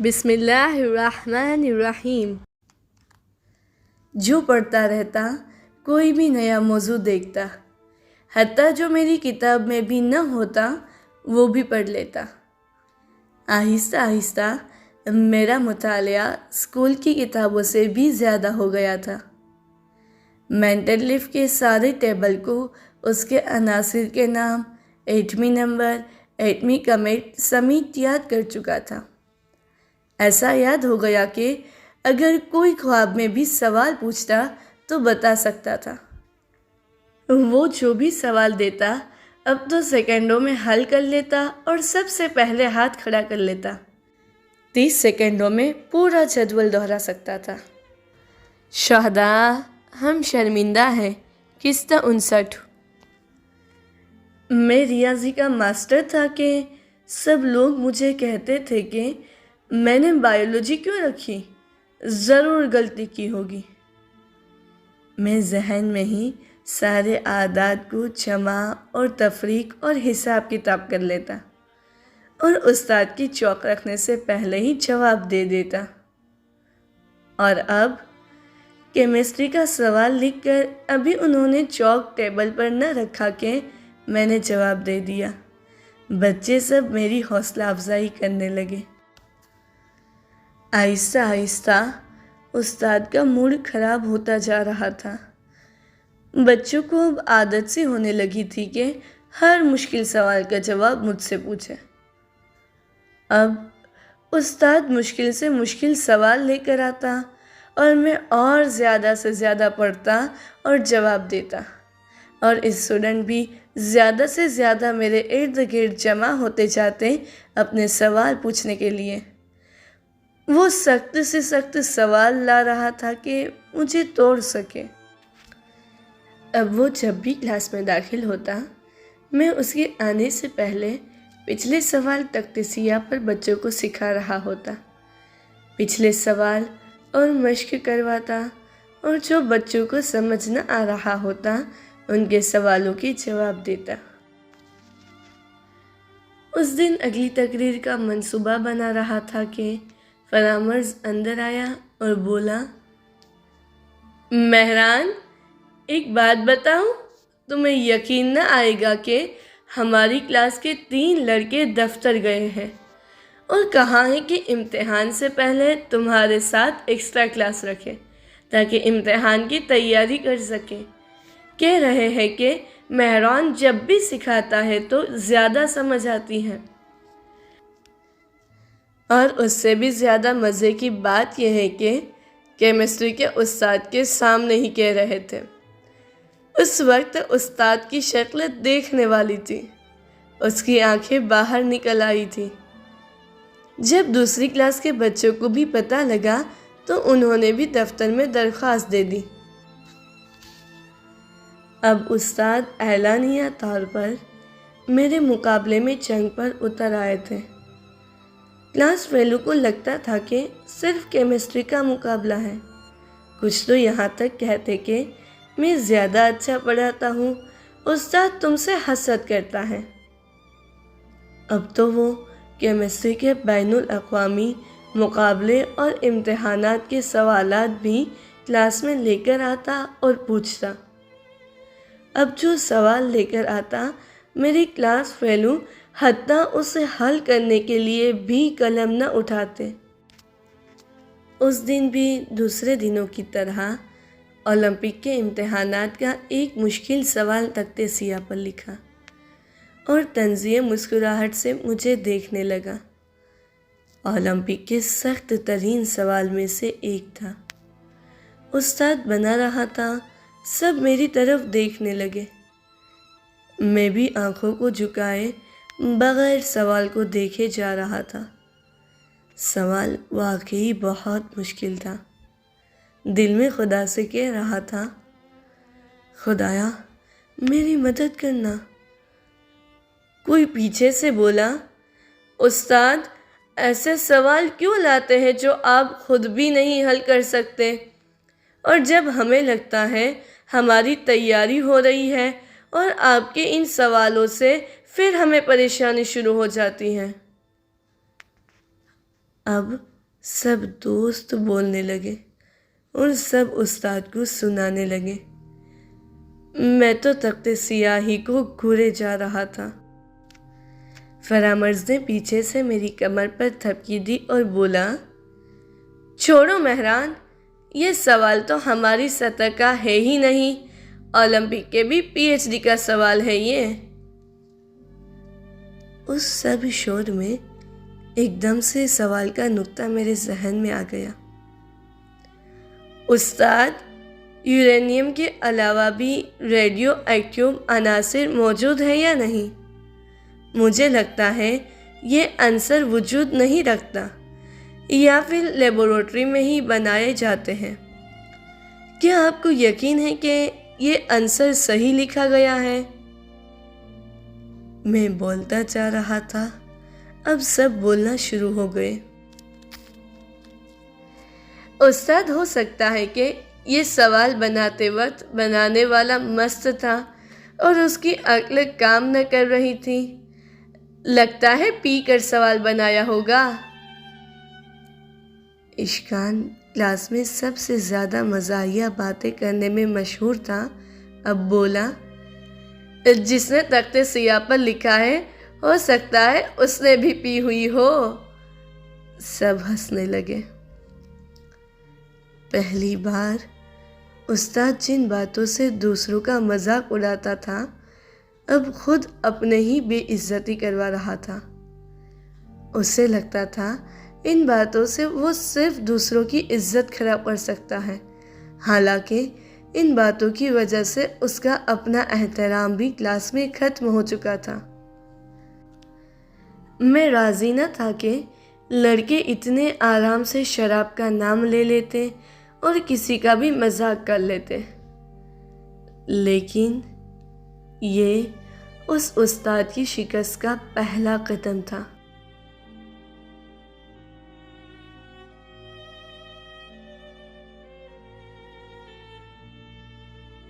بسم اللہ الرحمن الرحیم۔ جو پڑھتا رہتا کوئی بھی نیا موضوع دیکھتا، حتیٰ جو میری کتاب میں بھی نہ ہوتا وہ بھی پڑھ لیتا۔ آہستہ آہستہ میرا مطالعہ اسکول کی کتابوں سے بھی زیادہ ہو گیا تھا۔ مینٹل لفٹ کے سارے ٹیبل کو اس کے عناصر کے نام، ایٹمی نمبر، ایٹمی کمٹ سمیت یاد کر چکا تھا۔ ایسا یاد ہو گیا کہ اگر کوئی خواب میں بھی سوال پوچھتا تو بتا سکتا تھا۔ وہ جو بھی سوال دیتا اب تو سیکنڈوں میں حل کر لیتا اور سب سے پہلے ہاتھ کھڑا کر لیتا۔ 30 سیکنڈوں میں پورا جدول دہرا سکتا تھا۔ شہداء ہم شرمندہ ہیں، قسط 59۔ میں ریاضی کا ماسٹر تھا کہ سب لوگ مجھے کہتے تھے کہ میں نے بائیولوجی کیوں رکھی، ضرور غلطی کی ہوگی۔ میں ذہن میں ہی سارے اعداد کو جمع اور تفریق اور حساب کتاب کر لیتا اور استاد کی چوک رکھنے سے پہلے ہی جواب دے دیتا۔ اور اب کیمسٹری کا سوال لکھ کر ابھی انہوں نے چوک ٹیبل پر نہ رکھا کہ میں نے جواب دے دیا۔ بچے سب میری حوصلہ افزائی کرنے لگے۔ آہستہ آہستہ استاد کا موڈ خراب ہوتا جا رہا تھا۔ بچوں کو اب عادت سی ہونے لگی تھی کہ ہر مشکل سوال کا جواب مجھ سے پوچھے۔ اب استاد مشکل سے مشکل سوال لے کر آتا اور میں اور زیادہ سے زیادہ پڑھتا اور جواب دیتا، اور اسٹوڈنٹ بھی زیادہ سے زیادہ میرے ارد گرد جمع ہوتے جاتے اپنے سوال پوچھنے کے لیے۔ وہ سخت سے سخت سوال لا رہا تھا کہ مجھے توڑ سکے۔ اب وہ جب بھی کلاس میں داخل ہوتا، میں اس کے آنے سے پہلے پچھلے سوال تخت سیاہ پر بچوں کو سکھا رہا ہوتا، پچھلے سوال اور مشق کرواتا، اور جو بچوں کو سمجھ نہ آ رہا ہوتا ان کے سوالوں کے جواب دیتا۔ اس دن اگلی تقریر کا منصوبہ بنا رہا تھا کہ فرامرز اندر آیا اور بولا، مہران ایک بات بتاؤں، تمہیں یقین نہ آئے گا کہ ہماری کلاس کے 3 لڑکے دفتر گئے ہیں اور کہا ہے کہ امتحان سے پہلے تمہارے ساتھ ایکسٹرا کلاس رکھیں تاکہ امتحان کی تیاری کر سکیں۔ کہہ رہے ہیں کہ مہران جب بھی سکھاتا ہے تو زیادہ سمجھ آتی ہے، اور اس سے بھی زیادہ مزے کی بات یہ ہے کہ کیمسٹری کے استاد کے سامنے ہی کہہ رہے تھے۔ اس وقت استاد کی شکل دیکھنے والی تھی، اس کی آنکھیں باہر نکل آئی تھی۔ جب دوسری کلاس کے بچوں کو بھی پتہ لگا تو انہوں نے بھی دفتر میں درخواست دے دی۔ اب استاد اعلانیہ طور پر میرے مقابلے میں جنگ پر اتر آئے تھے۔ کلاس فیلو کو لگتا تھا کہ صرف کیمسٹری کا مقابلہ ہے۔ کچھ تو یہاں تک کہتے کہ میں زیادہ اچھا پڑھاتا ہوں، استاد تم سے حسد کرتا ہے۔ اب تو وہ کیمسٹری کے بین الاقوامی مقابلے اور امتحانات کے سوالات بھی کلاس میں لے کر آتا اور پوچھتا۔ اب جو سوال لے کر آتا میری کلاس فیلو حتیٰ اسے حل کرنے کے لیے بھی قلم نہ اٹھاتے۔ اس دن بھی دوسرے دنوں کی طرح اولمپک کے امتحانات کا ایک مشکل سوال تخت سیاہ پر لکھا اور طنزیہ مسکراہٹ سے مجھے دیکھنے لگا۔ اولمپک کے سخت ترین سوال میں سے ایک تھا۔ استاد بنا رہا تھا، سب میری طرف دیکھنے لگے۔ میں بھی آنکھوں کو جھکائے بغیر سوال کو دیکھے جا رہا تھا۔ سوال واقعی بہت مشکل تھا۔ دل میں خدا سے کہہ رہا تھا، خدایا میری مدد کرنا۔ کوئی پیچھے سے بولا، استاد ایسے سوال کیوں لاتے ہیں جو آپ خود بھی نہیں حل کر سکتے؟ اور جب ہمیں لگتا ہے ہماری تیاری ہو رہی ہے اور آپ کے ان سوالوں سے پھر ہمیں پریشانی شروع ہو جاتی ہے۔ اب سب دوست بولنے لگے اور سب استاد کو سنانے لگے۔ میں تو تخت سیاہی کو گھورے جا رہا تھا۔ فرامرز نے پیچھے سے میری کمر پر تھپکی دی اور بولا، چھوڑو مہران، یہ سوال تو ہماری سطح کا ہے ہی نہیں، اولمپک کے بھی پی ایچ ڈی کا سوال ہے یہ۔ اس سب شور میں ایک دم سے سوال کا نقطہ میرے ذہن میں آ گیا۔ استاد، یورینیم کے علاوہ بھی ریڈیو ایکٹیو عناصر موجود ہیں یا نہیں؟ مجھے لگتا ہے یہ عنصر وجود نہیں رکھتا یا پھر لیبارٹری میں ہی بنائے جاتے ہیں۔ کیا آپ کو یقین ہے کہ یہ عنصر صحیح لکھا گیا ہے؟ میں بولتا جا رہا تھا، اب سب بولنا شروع ہو گئے۔ استاد، ہو سکتا ہے کہ یہ سوال بناتے وقت بنانے والا مست تھا اور اس کی عقل کام نہ کر رہی تھی۔ لگتا ہے پی کر سوال بنایا ہوگا۔ اشکان کلاس میں سب سے زیادہ مزاحیہ باتیں کرنے میں مشہور تھا، اب بولا، جس نے تخت سیاہ پر لکھا ہے ہو سکتا ہے اس نے بھی پی ہوئی ہو۔ سب ہنسنے لگے۔ پہلی بار استاد جن باتوں سے دوسروں کا مذاق اڑاتا تھا، اب خود اپنے ہی بے عزتی کروا رہا تھا۔ اسے لگتا تھا ان باتوں سے وہ صرف دوسروں کی عزت خراب کر سکتا ہے، حالانکہ ان باتوں کی وجہ سے اس کا اپنا احترام بھی کلاس میں ختم ہو چکا تھا۔ میں راضی نہ تھا کہ لڑکے اتنے آرام سے شراب کا نام لے لیتے اور کسی کا بھی مذاق کر لیتے، لیکن یہ اس استاد کی شکست کا پہلا قدم تھا۔